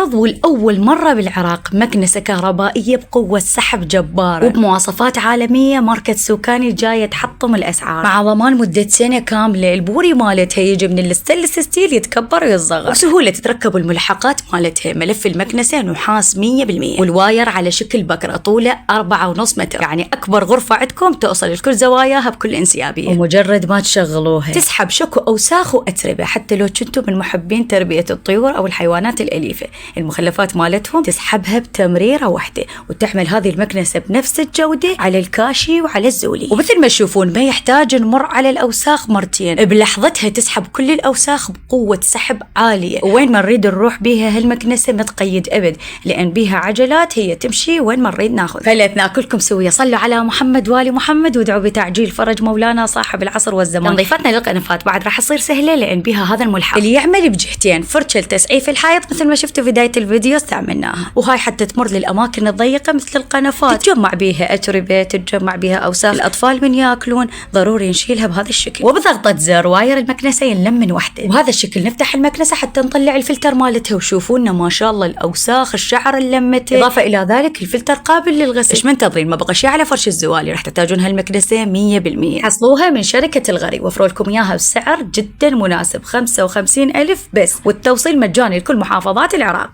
نعرض والأول مرة بالعراق مكنسة كهربائية بقوة سحب جبارة وبمواصفات عالمية، ماركة سوكاني جاية تحطم الأسعار مع ضمان مدة سنة كاملة. البوري مالتها يجي من الستانلس ستيل، يتكبر ويصغر وبسهولة تتركب. الملحقات مالتها ملف المكنسة نحاس 100%، والواير على شكل بكرة طوله 4.5 متر، يعني أكبر غرفة عندكم توصل لكل زواياها بكل انسيابية. ومجرد ما تشغلوها تسحب شكو أوساخ وأتربة، حتى لو كنتوا من محبين تربية الطيور أو الحيوانات الأليفة. المخلفات مالتهم تسحبها بتمريرة واحدة، وتحمل هذه المكنسة بنفس الجودة على الكاشي وعلى الزولي. ومثل ما تشوفون ما يحتاج نمر على الأوساخ مرتين، بلحظتها تسحب كل الأوساخ بقوة سحب عالية. وين ما نريد نروح بيها هالمكنسة ما تقيد أبد، لأن بيها عجلات هي تمشي وين ما نريد ناخذ. فلا ناكلكم سوية. صلوا على محمد وآل محمد وادعوا بتعجيل فرج مولانا صاحب العصر والزمان. تنظيفتنا للقنفات بعد راح تصير سهلة، لأن بيها هذا الملحق اللي يعمل بجهتين، فرشة لتسعيف الحائط مثل ما شفتوا في بداية الفيديو استعملناها، وهاي حتى تمر للأماكن الضيقة مثل القنفات، تتجمع بيها أتربة، تتجمع بيها أوساخ الأطفال من ياكلون، ضروري نشيلها بهذا الشكل. وبضغطة زر واير المكنسة ينلم من وحده، وبهذا الشكل نفتح المكنسة حتى نطلع الفلتر مالتها. وشوفونا ما شاء الله الأوساخ الشعر اللمته، إضافة إلى ذلك الفلتر قابل للغسل. إيش منتظرين؟ ما بقى شيء على فرش الزوالي، راح تحتاجون هالمكنسة 100%. حصلوها من شركة الغري، وفروا لكم إياها بسعر جدا مناسب 55,000 بس، والتوصيل مجاني لكل محافظات العراق.